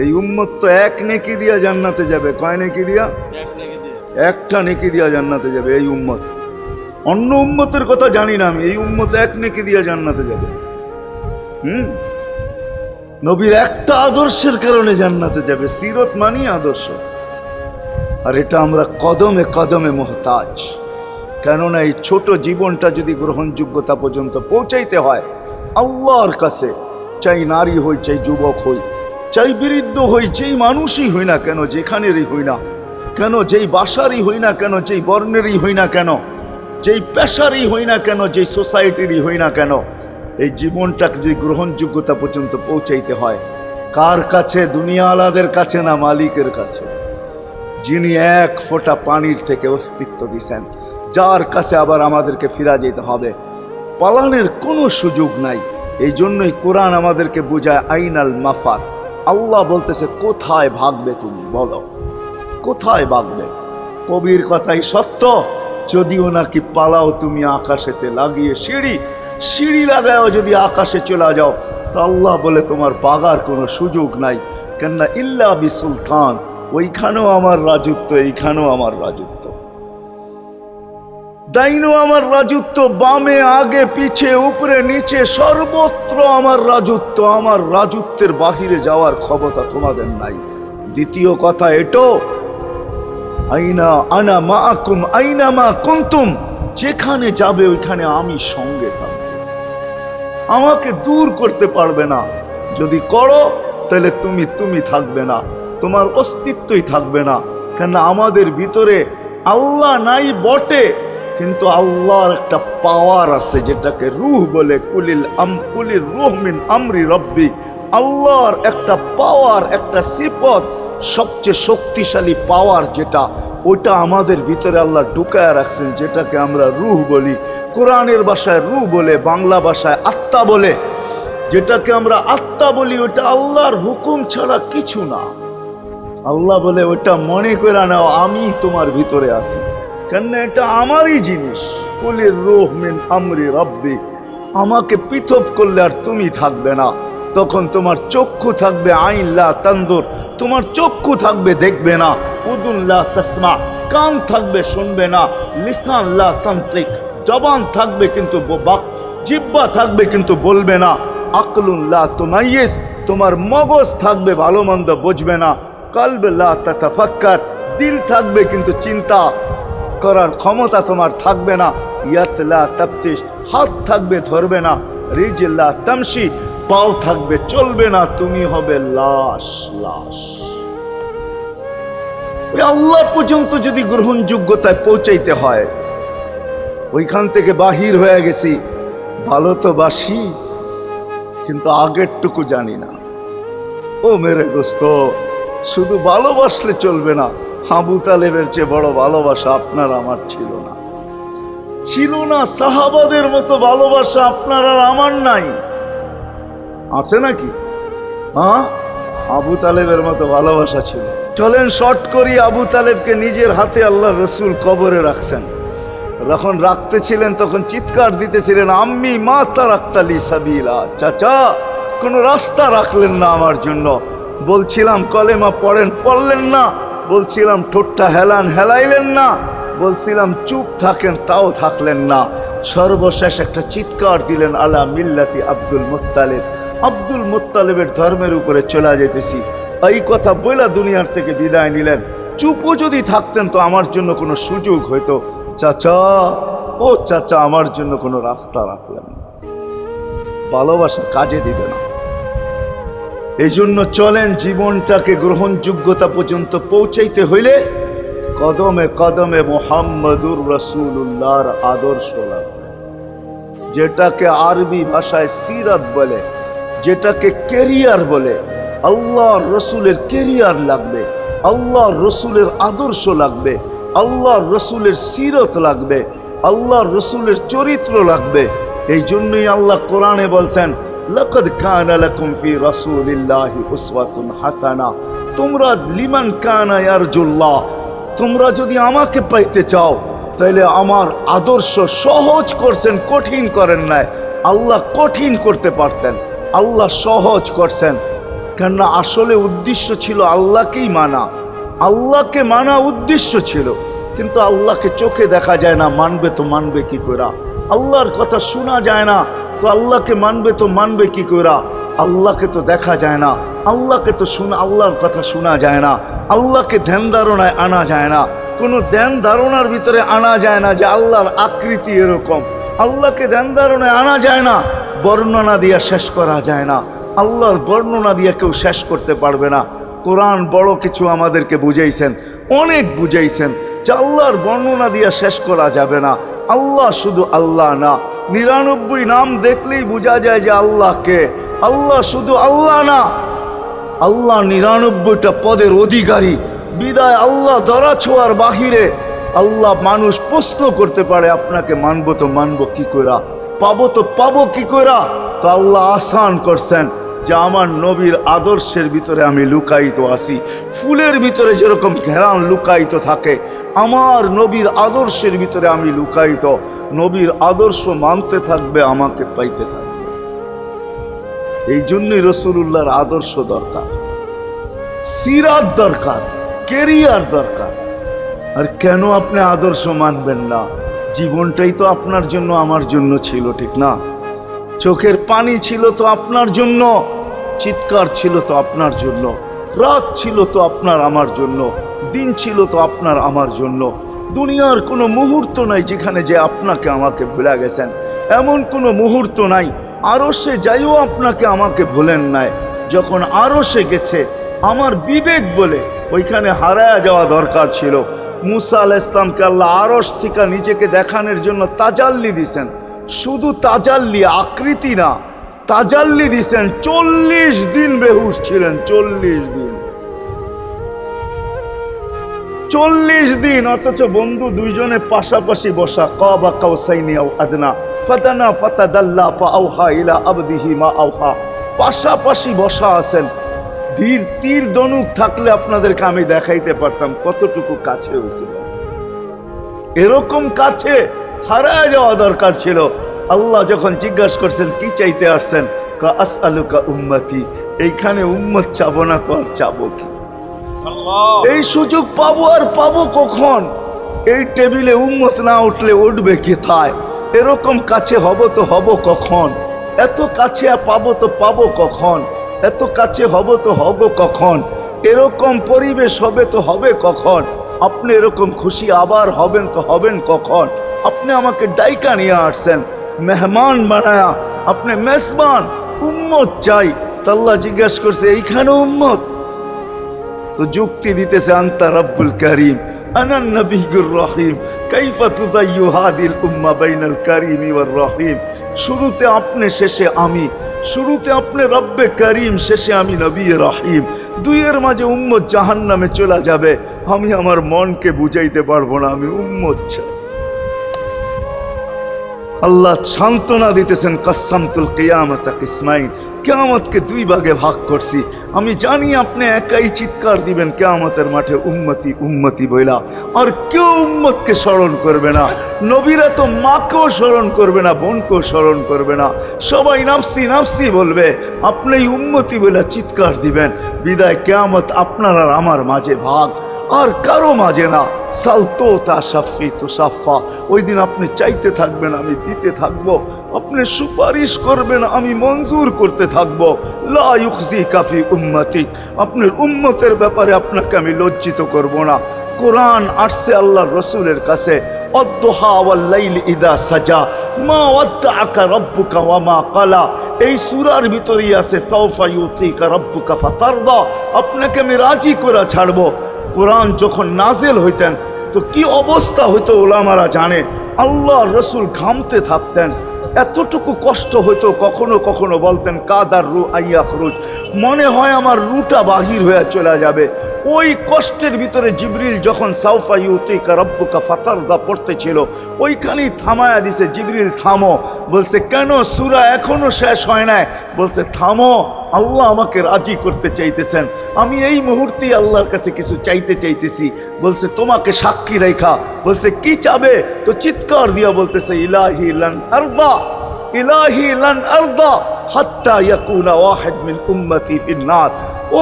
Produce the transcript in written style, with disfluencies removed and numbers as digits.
এই উম্মত তো এক নেকি দিয়া জান্নাতে যাবে। কয় নেকি দিয়া? একটা নেকি দিয়া জান্নাতে যাবে এই উম্মত। অন্য উম্মতের কথা জানি না আমি, এই উম্মত এক নেকি দিয়া জান্নাতে যাবে। নবীর একটা আদর্শের কারণে জান্নাতে যাবে। সিরত মানি আদর্শ, আর এটা আমরা কদমে কদমে মুহতাজ। কেননা এই ছোট জীবনটা যদি গ্রহণযোগ্যতা পর্যন্ত পৌঁছাইতে হয় আল্লাহর কাছে, চাই নারী হই, চাই যুবক হই, চাই বৃদ্ধ হই, যেই মানুষই হই না কেন, যেখানেরই হই না কেন, যেই বাসারই হই না কেন, যেই বর্ণেরই হই না কেন, যেই পেশারই হই না কেন, যেই সোসাইটিরই হই না কেন, এই জীবনটাকে যদি গ্রহণযোগ্যতা পর্যন্ত পৌঁছাইতে হয় কার কাছে? দুনিয়াওয়ালাদের কাছে না, মালিকের কাছে, যিনি এক ফোঁটা পানির থেকে অস্তিত্ব দিছেন, যার কাছে আবার আমাদেরকে ফিরা যেতে হবে। পালানের কোনো সুযোগ নাই। এই জন্যই কোরআন আমাদেরকে বোঝায় আইনাল মাফার। আল্লাহ বলতেছে কোথায় ভাগবে তুমি, বলো কোথায় ভাগবে? কবির কথাই সত্য, যদিও নাকি পালাও তুমি আকাশেতে লাগিয়ে সিঁড়ি, সিঁড়ি লাগাও যদি আকাশে চলে যাও, তো আল্লাহ বলে তোমার বাগার কোনো সুযোগ নাই। কেননা ইল্লা বি সুলতান, ওইখানেও আমার রাজত্ব, এইখানেও আমার রাজত্ব, ডাইনো আমার রাজত্ব, বামে আগে পিছে উপরে নিচে সর্বত্র আমার রাজত্ব। আমার রাজত্বের বাহিরে যাওয়ার ক্ষমতা তোমাদের নাই। দ্বিতীয় কথা এটো, আইনা আনা মাআকুম আইনা মা কুনতুম, যেখানে যাবে ওইখানে আমি সঙ্গে থাকব, আমাকে দূর করতে পারবে না। যদি করো তাহলে তুমি থাকবে না, তোমার অস্তিত্বই থাকবে না। কেন আমাদের ভিতরে আল্লাহ নাই বটে, কিন্তু আল্লাহর একটা পাওয়ার আছে যেটাকে রূহ বলে। কুলির রূহ মিন আমরি রব্বি, আল্লাহর একটা পাওয়ার, একটা সিফত, সবচেয়ে শক্তিশালী পাওয়ার যেটা, ওটা আমাদের ভিতরে আল্লাহ ঢুকায় রাখছেন, যেটাকে আমরা রূহ বলি। কোরআনের ভাষায় রূহ বলে, বাংলা ভাষায় আত্মা বলে। যেটাকে আমরা আত্মা বলি ওটা আল্লাহর হুকুম ছাড়া কিছু না। আল্লাহ বলে ওটা মনে করে নাও আমি তোমার ভিতরে আছি, কেন এটা আমারই জিনিস। কুলির রূহ মিন আমরি রব্বি, আমাকে পৃথক করলে আর তুমি থাকবে না। তখন তোমার চক্ষু থাকবে আইন লা তানজুর, তোমার চক্ষু থাকবে দেখবে না। উদুন লা তাসমা, কান থাকবে শুনবে না। লিসান লা তান্তিক, জবান থাকবে কিন্তু জিহ্বা থাকবে কিন্তু বলবে না। আকলুন লা তুমাইয়িজ, তোমার মগজ থাকবে ভালো মন্দ বুঝবে না। কলব লা তাতাফাক্কার, দিল থাকবে কিন্তু চিন্তা করার ক্ষমতা তোমার থাকবে না। ইয়াত লা তাফতিশ, হাত থাকবে ধরবে না। রিজল লা তামশি, পাও থাকবে চলবে না। তুমি হবে লাশ। ওই আল্লাহ পর্যন্ত যদি গ্রহণযোগ্যতায় পৌঁছাইতে হয়, ওইখান থেকে বাহির হয়ে গেছি, ভালো তো বাসি কিন্তু আগেরটুকু জানি না। ও মেরে দোস্ত, শুধু ভালোবাসলে চলবে না। আবু তালেবের চেয়ে বড় ভালোবাসা আপনার আমার ছিল না। সাহাবাদের মতো ভালোবাসা আপনার আর আমার নাই। আছে নাকি? হ্যাঁ, আবু তালেবের মতো ভালোবাসা ছিল। চলেন শর্ট করি। আবু তালেবকে নিজের হাতে আল্লাহ রসুল কবরে রাখছেন। যখন রাখতেছিলেন তখন চিৎকার দিতেছিলেন, আম্মি মা তারাক্তালি সাবিলা, চাচা কোন রাস্তা রাখলেন না আমার জন্য। বলছিলাম কলেমা পড়েন, পড়লেন না। বলছিলাম ঠোঁটটা হেলাইলেন না। বলছিলাম চুপ থাকেন, তাও থাকলেন না। সর্বশেষ একটা চিৎকার দিলেন, আলা মিল্লাতি আব্দুল মুত্তালিব, আব্দুল মুত্তালিবের ধর্মের উপরে চলে যেতেছি। এই কথা বলে দুনিয়ার থেকে বিদায় নিলেন। চুপও যদি থাকতেন তো আমার জন্য কোনো সুযোগ হইতো। চাচা, ও চাচা, আমার জন্য কোনো রাস্তা রাখলেন না। ভালোবাসা কাজে দিবে না। এই জন্য চলেন, জীবনটাকে গ্রহণযোগ্যতা পর্যন্ত পৌঁছাইতে হইলে কদমে কদমে মুহাম্মদুর রাসূলুল্লাহর আদর্শ লাগবে। যেটাকে আরবি ভাষায় সিরাত বলে, যেটাকে কেরিয়ার বলে। আল্লাহর রসুলের কেরিয়ার লাগবে, আল্লাহর রসুলের আদর্শ লাগবে, আল্লাহর রসুলের সিরত লাগবে, আল্লাহর রসুলের চরিত্র লাগবে। এই জন্যই আল্লাহ কোরআনে বলছেন, লাকাদ কানা লাকুম ফি রাসূলিল্লাহি উসওয়াতুন হাসানা, তোমরা লিমান কানা ইয়ারজুল্লাহ, তোমরা যদি আমাকে পাইতে চাও তাহলে আমার আদর্শ সহজ করছেন, কঠিন করেন নাই। আল্লাহ কঠিন করতে পারতেন, আল্লাহ সহজ করছেন। কেননা আসলে উদ্দেশ্য ছিল আল্লাহকেই মানা, আল্লাহকে মানা উদ্দেশ্য ছিল। কিন্তু আল্লাহকে চোখে দেখা যায় না, মানবে তো মানবে কি করে? আল্লাহর কথা শোনা যায় না, তো আল্লাহকে মানবে তো মানবে কি করে? আল্লাহকে তো দেখা যায় না, আল্লাহকে তো আল্লাহর কথা শোনা যায় না, আল্লাহকে ধ্যান ধারণায় আনা যায় না, কোনো ধ্যান ধারণার ভিতরে আনা যায় না যে আল্লাহর আকৃতি এরকম। আল্লাহকে ধ্যান ধারণায় আনা যায় না, বর্ণনা দিয়া শেষ করা যায় না। আল্লাহর বর্ণনা দিয়ে কেউ শেষ করতে পারবে না। কোরআন বড় কিছু আমাদেরকে বুঝাইছেন, অনেক বুঝাইছেন যে আল্লাহর বর্ণনা দিয়ে শেষ করা যাবে না। আল্লাহ শুধু আল্লাহ না, 99 নাম দেখলেই বোঝা যায় যে আল্লাহকে। আল্লাহ শুধু আল্লাহ না, আল্লাহ 99টা পদের অধিকারী। বিদায় আল্লাহ ধরা ছোঁয়ার বাহিরে আল্লাহ মানুষ প্রশ্ন করতে পারে, আপনাকে মানবো তো মানবো কি কইরা, পাবো তো পাবো কি কইরা? তো আল্লাহ আসান করছেন যে আমার নবীর আদর্শের ভিতরে আমি লুকায়িত আছি। ফুলের ভিতরে যেরকম ঘেরান লুকায়িত থাকে, আমার নবীর আদর্শের ভিতরে আমি লুকায়িত। নবীর আদর্শ মানতে থাকবে, আমাকে পাইতে থাকবে। এই জন্যই রাসূলুল্লাহর আদর্শ দরকার, সিরাত দরকার, কেরিয়ার দরকার। আর কেন আপনি আদর্শ মানবেন না? জীবনটাই তো আপনার জন্য আমার জন্য ছিল, ঠিক না? চোখের পানি ছিল তো আপনার জন্য, চিৎকার ছিল তো আপনার জন্য, রাত ছিল তো আপনার আমার জন্য, দিন ছিল তো আপনার আমার জন্য। দুনিয়ার কোনো মুহূর্ত নাই যেখানে যে আপনাকে আমাকে ভুলে গেছেন, এমন কোনো মুহূর্ত নাই। আরশে যাইও আপনাকে আমাকে ভুলেন নাই। যখন আরশে গেছে আমার বিবেক বলে ওইখানে হারায়া যাওয়া দরকার ছিল। মুসা আলাইহিস সালামকে আল্লাহ আরশ থেকে নিজেকে দেখানোর জন্য তাজাল্লি দিছেন। শুধু তাজাল্লি, আকৃতি না, তাজাল্লি দিছেন। 40 দিন বেহুশ ছিলেন, 40 দিন, 40 দিন। অথচ বন্ধু দুইজনে পাশাপাশি বসা, কাবা কাউসাইনি আও আদনা ফাদানা ফাতাদাল্লা ফাআওহা ইলা আবদিহি মা আওহা, পাশাপাশি বসা আছেন। তীর ধনুক থাকলে আপনাদেরকে আমি দেখাইতে পারতাম কতটুকু কাছে হয়েছিল। এরকম কাছে হারায় যাওয়া দরকার ছিল। আল্লাহ যখন জিজ্ঞাসা করছেন কি চাইতে আসছেন, আসআলুকা উম্মতি, এইখানে উম্মত চাবো না তো আর চাবো কি? এই সুযোগ পাবো আর পাবো কখন? এই টেবিলে উম্মত না উঠলে উঠবে কোথায়? এরকম কাছে হব তো হব কখন? এত কাছে পাবো তো পাবো কখন? এত কাছে হব তো হব কখন? এরকম পরিবেশ হবে তো হবে কখন? আপনি এরকম খুশি আবার হবেন তো হবেন কখন? আপনি আমাকে ডাইকা নিয়ে আসছেন, মেহমান বানায়া, আপনি মেজবান, উম্মত চাই। আল্লাহ জিজ্ঞাসা করছে এইখানে উম্মত? তো যুক্তি দিতেছে আনতা রব্বুল করিম আনান নবিয়্যুর রহিম কাইফা তুদাইয়ু হাদিল উম্মাহ বাইনাল কারীমি ওয়ার রহিম। শুরুতে আপনি, শেষে আমি। শুরুতে আপনি রব্বে করিম, শেষে আমি নবী রহিম। দুইয়ের মাঝে উম্মত জাহান্নামে চলে যাবে। আমি আমার মনকে বুঝাইতে পারবো না, আমি উম্মত চাই। আল্লাহ সান্ত্বনা দিতেছেন, কাসসামতুল কিয়ামাতা কিসমাইন, কিয়ামতকে 2 ভাগে ভাগ করছি। আমি জানি আপনি একাই চিৎকার দিবেন কিয়ামতের মাঠে উম্মতি উম্মতি বইলা, আর কেউ উম্মতকে স্মরণ করবে না। নবীরা তো মাকেও স্মরণ করবে না, বোনকেও স্মরণ করবে না, সবাই নাফসি নাফসি বলবে। আপনি উম্মতি বইলা চিৎকার দিবেন। বিদায় কিয়ামত আপনার আর আমার মাঝে ভাগ, আর কারো মাঝে না। সালতো তা সাফি তো সাফা, ওই দিন আপনি চাইতে থাকবেন, আমি দিতে থাকবো। আপনি সুপারিশ করবেন, আমি মঞ্জুর করতে থাকবো। লা ইউখজিকা ফি উম্মতিক, আপনার উম্মতের ব্যাপারে আপনাকে আমি লজ্জিত করব না। কোরআন আসছে আল্লাহর রসুলের কাছে, অদ্দুহা ওয়াল লাইলি ইদা সাজা মা ওয়াদ্দাআকা রাব্বুকা ওয়া মা ক্বালা। এই সূরার ভিতরেই আছে সাউফা ইউতিকা রাব্বুকা ফাতারদা, আপনাকে আমি রাজি করে ছাড়বো। কোরআন যখন নাজেল হইতেন তো কি অবস্থা হইতো ওলামারা জানে। আল্লাহ রসুল ঘামতে থাকতেন, এতটুকু কষ্ট হইতো। কখনো কখনো বলতেন কাদার রু আইয়া খরুজ, মনে হয় আমার রুটা বাহির হয়ে চলে যাবে। ওই কষ্টের ভিতরে জিবরিল যখন সাউফা ইউতিকা রাব্বুকা ফাতারদা পড়তেছিল, ওইখানেই থামায়া দিছে, জিবরিল থামো। বলছে কেন? সূরা এখনো শেষ হয় নাই। বলছে থামো, আল্লাহ আমাকে রাজি করতে চাইতেছেন, আমি এই মুহূর্তেই আল্লাহর কাছে কিছু চাইতে চাইতেছি। বলছে তোমাকে সাক্ষী রেখা। বলছে কি চাবে? তো চিৎকার দিয়া বলতেছে ইলাহি লান আরদা, ইলাহি লান আরদা হাত্তা ইয়াকুনা ওয়াহিদ মিন উম্মতি ফিন নার। ও